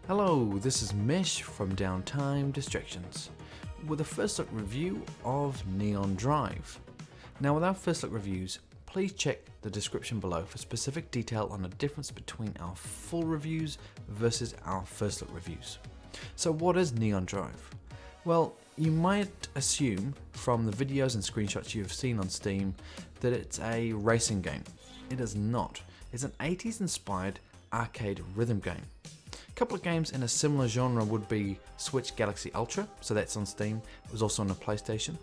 Hello, this is Mesh from Downtime Distractions with a first look review of Neon Drive. Now with our first look reviews, please check the description below for specific detail on the difference between our full reviews versus our first look reviews. So what is Neon Drive? Well, you might assume from the videos and screenshots you've seen on Steam that it's a racing game. It is not. It's an 80s inspired arcade rhythm game. A couple of games in a similar genre would be Switch Galaxy Ultra, so that's on Steam. It was also on the PlayStation.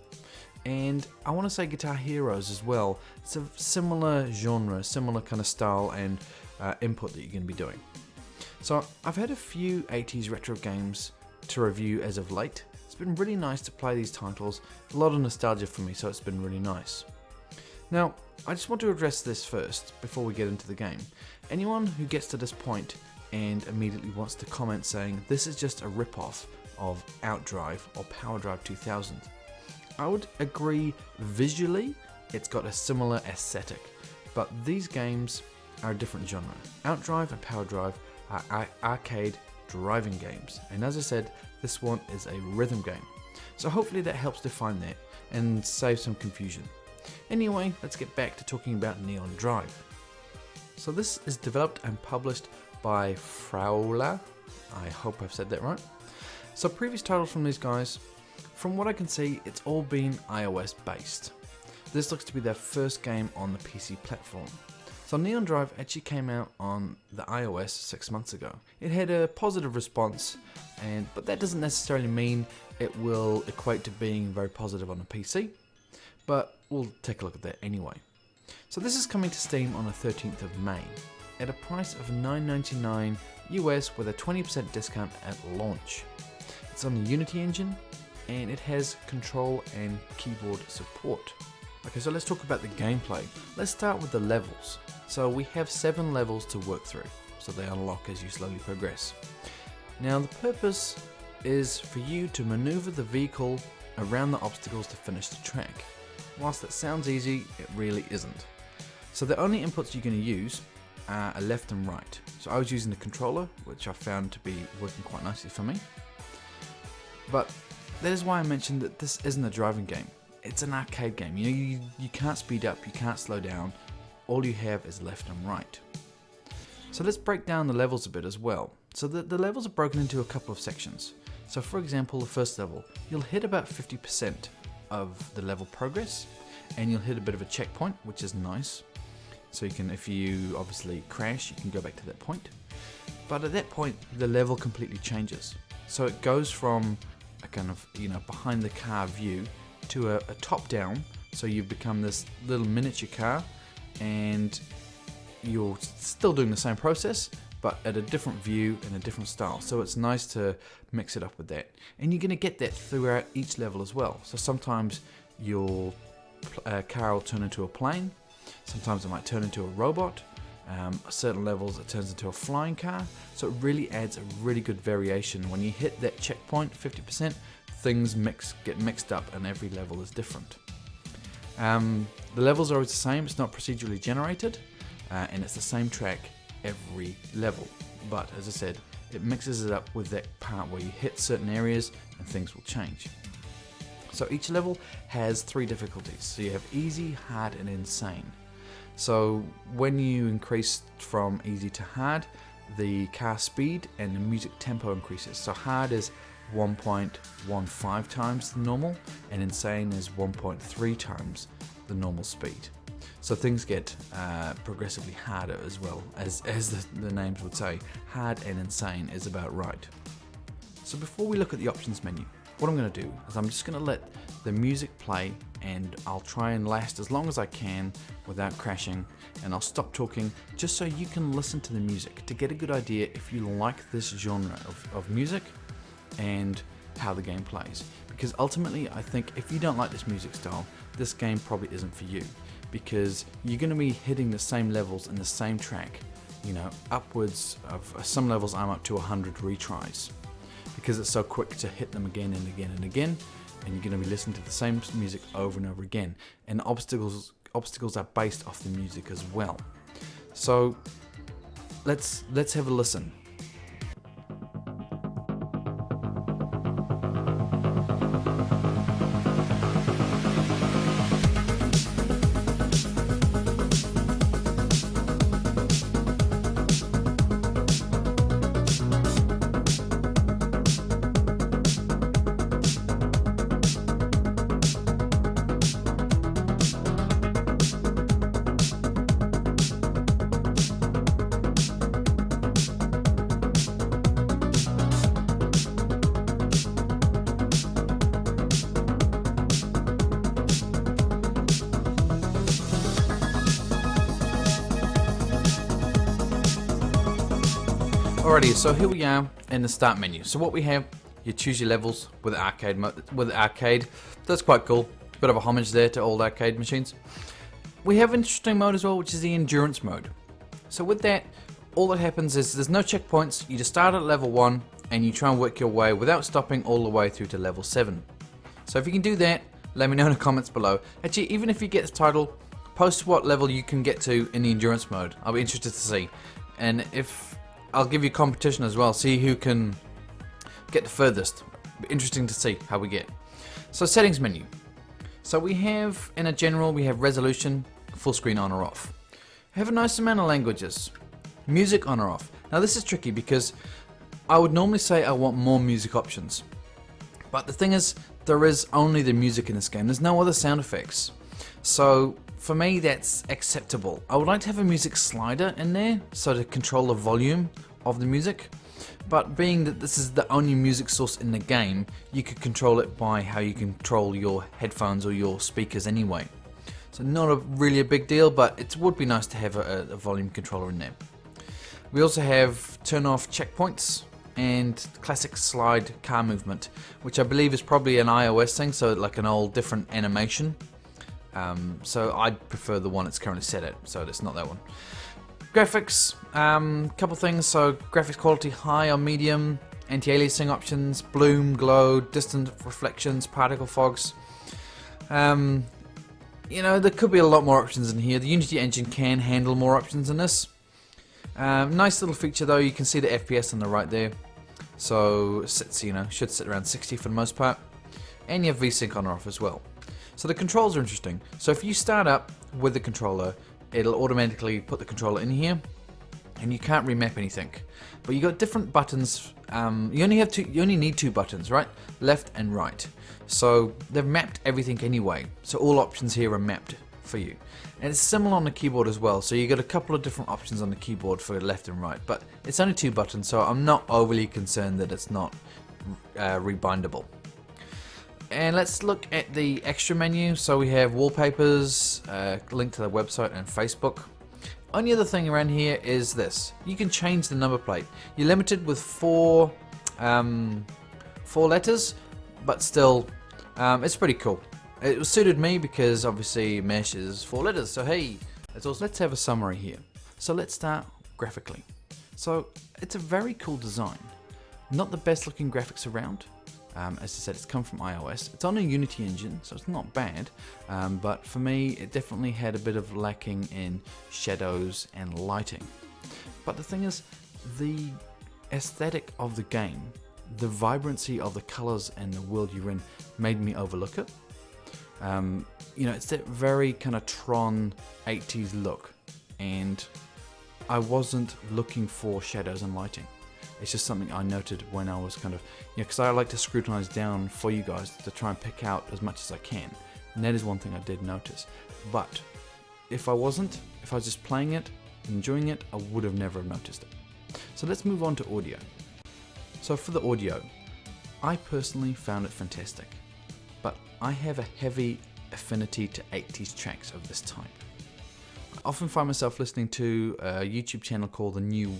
And I want to say Guitar Heroes as well. It's a similar genre, similar kind of style and input that you're going to be doing. So I've had a few 80s retro games to review as of late. It's been really nice to play these titles. A lot of nostalgia for me, so it's been really nice. Now, I just want to address this first before we get into the game. Anyone who gets to this point and immediately wants to comment saying this is just a rip-off of Outdrive or Power Drive 2000. I would agree visually it's got a similar aesthetic, but these games are a different genre. Outdrive and Power Drive are arcade driving games, and as I said, this one is a rhythm game. So hopefully that helps define that and save some confusion. Anyway, let's get back to talking about Neon Drive. So this is developed and published by Frauler. I hope I've said that right. So previous titles from these guys, from what I can see, it's all been iOS based. This looks to be their first game on the PC platform. So Neon Drive actually came out on the iOS 6 months ago. It had a positive response, but that doesn't necessarily mean it will equate to being very positive on the PC, but we'll take a look at that anyway. So this is coming to Steam on the 13th of May at a price of $9.99 US with a 20% discount at launch. It's on the Unity engine and it has control and keyboard support. Okay, so let's talk about the gameplay. Let's start with the levels. So we have 7 levels to work through, so they unlock as you slowly progress. Now the purpose is for you to maneuver the vehicle around the obstacles to finish the track. Whilst that sounds easy, it really isn't. So the only inputs you're going to use are a left and right. So I was using the controller, which I found to be working quite nicely for me. But that is why I mentioned that this isn't a driving game. It's an arcade game. You can't speed up, you can't slow down. All you have is left and right. So let's break down the levels a bit as well. So the levels are broken into a couple of sections. So for example, the first level, you'll hit about 50% of the level progress, and you'll hit a bit of a checkpoint, which is nice. So you can, if you obviously crash, you can go back to that point. But at that point, the level completely changes. So it goes from a kind of, behind the car view to a top down. So you've become this little miniature car, and you're still doing the same process, but at a different view and a different style. So it's nice to mix it up with that. And you're gonna get that throughout each level as well. So sometimes your car will turn into a plane. Sometimes it might turn into a robot. Certain levels it turns into a flying car. So it really adds a really good variation. When you hit that checkpoint, 50%, things get mixed up and every level is different. The levels are always the same. It's not procedurally generated, and it's the same track every level. But as I said, it mixes it up with that part where you hit certain areas and things will change. So each level has 3 difficulties. So you have easy, hard, and insane. So when you increase from easy to hard, the car speed and the music tempo increases. So hard is 1.15 times the normal, and insane is 1.3 times the normal speed. So things get progressively harder as well, as the names would say. Hard and insane is about right. So before we look at the options menu, what I'm going to do is I'm just going to let the music play, and I'll try and last as long as I can without crashing, and I'll stop talking just so you can listen to the music to get a good idea if you like this genre of music and how the game plays. Because ultimately I think if you don't like this music style, this game probably isn't for you, because you're going to be hitting the same levels in the same track, upwards of some levels I'm up to 100 retries, because it's so quick to hit them again and again and again, and you're going to be listening to the same music over and over again, and obstacles are based off the music as well. So let's have a listen. Alrighty, so here we are in the start menu. So what we have, you choose your levels with arcade mode. That's quite cool. Bit of a homage there to old arcade machines. We have an interesting mode as well, which is the endurance mode. So with that, all that happens is there's no checkpoints. You just start at level 1 and you try and work your way without stopping all the way through to level 7. So if you can do that, let me know in the comments below. Actually, even if you get the title, post what level you can get to in the endurance mode. I'll be interested to see. And if I'll give you competition as well, see who can get the furthest. Interesting to see how we get. So settings menu. So we have, in a general, we have resolution, full screen on or off. We have a nice amount of languages. Music on or off. Now this is tricky because I would normally say I want more music options. But the thing is, there is only the music in this game. There's no other sound effects. So for me, that's acceptable. I would like to have a music slider in there, so to control the volume of the music. But being that this is the only music source in the game, you could control it by how you control your headphones or your speakers anyway. So not really a big deal, but it would be nice to have a volume controller in there. We also have turn off checkpoints and classic slide car movement, which I believe is probably an iOS thing, so like an old different animation. So I'd prefer the one it's currently set at, so it's not that one. Graphics, couple things. So graphics quality high or medium, anti-aliasing options, bloom, glow, distant reflections, particle fogs. You know, there could be a lot more options in here. The Unity engine can handle more options than this. Nice little feature though, you can see the FPS on the right there. So it sits, you know, should sit around 60 for the most part. And you have VSync on or off as well. So the controls are interesting. So if you start up with the controller, it'll automatically put the controller in here, and you can't remap anything. But you got different buttons. You only need 2 buttons, right? Left and right. So they've mapped everything anyway. So all options here are mapped for you. And it's similar on the keyboard as well. So you got a couple of different options on the keyboard for left and right. But it's only 2 buttons, so I'm not overly concerned that it's not rebindable. And let's look at the extra menu. So we have wallpapers, link to the website and Facebook. Only other thing around here is this. You can change the number plate. You're limited with 4 letters, but still, it's pretty cool. It suited me because obviously mesh is 4 letters. So hey, let's have a summary here. So let's start graphically. So it's a very cool design. Not the best looking graphics around. As I said, it's come from iOS. It's on a Unity engine, so it's not bad. But for me, it definitely had a bit of lacking in shadows and lighting. But the thing is, the aesthetic of the game, the vibrancy of the colors and the world you're in, made me overlook it. You know, it's that very kind of Tron 80s look, and I wasn't looking for shadows and lighting. It's just something I noted when I was kind of, you know, because I like to scrutinize down for you guys to try and pick out as much as I can. And that is one thing I did notice. But if I was just playing it, enjoying it, I would have never noticed it. So let's move on to audio. So for the audio, I personally found it fantastic. But I have a heavy affinity to 80s tracks of this type. I often find myself listening to a YouTube channel called the New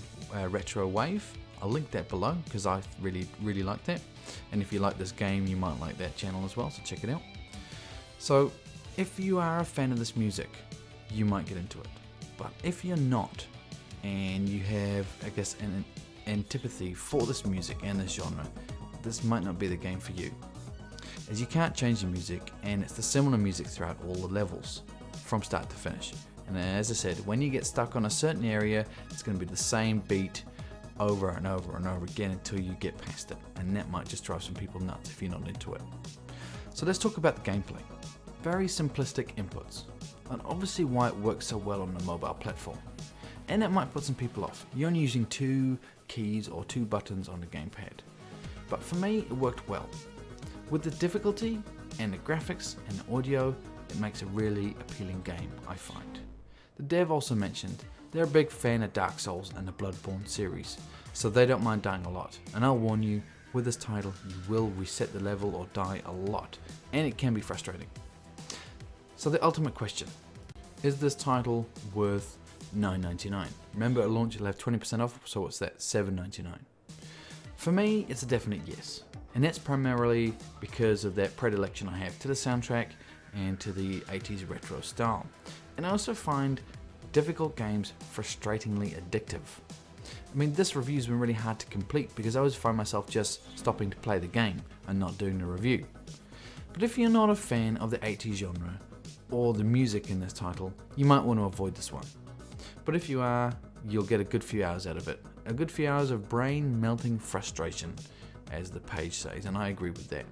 Retro Wave. I'll link that below because I really like that. And if you like this game, you might like that channel as well, so check it out. So if you are a fan of this music, you might get into it. But if you're not, and you have, I guess, an antipathy for this music and this genre, this might not be the game for you. As you can't change the music, and it's the similar music throughout all the levels, from start to finish. And as I said, when you get stuck on a certain area, it's going to be the same beat over and over and over again until you get past it. And that might just drive some people nuts if you're not into it. So let's talk about the gameplay. Very simplistic inputs, and obviously why it works so well on the mobile platform. And that might put some people off. You're only using 2 keys or 2 buttons on the gamepad. But for me, it worked well. With the difficulty and the graphics and the audio, it makes a really appealing game, I find. The dev also mentioned they're a big fan of Dark Souls and the Bloodborne series, so they don't mind dying a lot. And I'll warn you, with this title, you will reset the level or die a lot, and it can be frustrating. So the ultimate question, is this title worth $9.99. Remember, at launch you'll have 20% off, so what's that? $7.99. For me, it's a definite yes, and that's primarily because of that predilection I have to the soundtrack and to the 80s retro style. And I also find difficult games frustratingly addictive. I mean, this review's been really hard to complete because I always find myself just stopping to play the game and not doing the review. But if you're not a fan of the 80s genre or the music in this title, you might want to avoid this one. But if you are, you'll get a good few hours out of it. A good few hours of brain-melting frustration, as the page says, and I agree with that.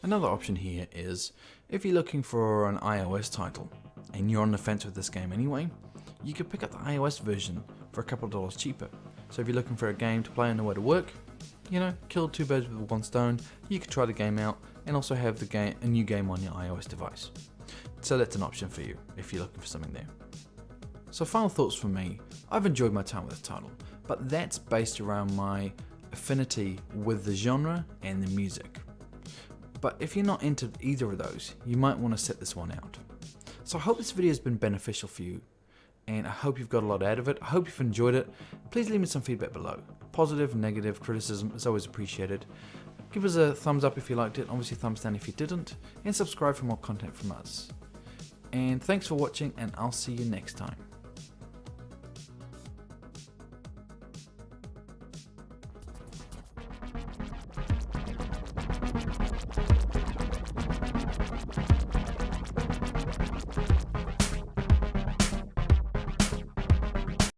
Another option here is, if you're looking for an iOS title, and you're on the fence with this game anyway, you could pick up the iOS version for a couple of dollars cheaper. So if you're looking for a game to play on the way to work, you know, kill two birds with one stone, you could try the game out and also have a new game on your iOS device. So that's an option for you, if you're looking for something there. So final thoughts from me, I've enjoyed my time with this title, but that's based around my affinity with the genre and the music. But if you're not into either of those, you might want to set this one out. So I hope this video has been beneficial for you, and I hope you've got a lot out of it. I hope you've enjoyed it. Please leave me some feedback below. Positive, negative, criticism is always appreciated. Give us a thumbs up if you liked it, obviously thumbs down if you didn't, and subscribe for more content from us. And thanks for watching, and I'll see you next time.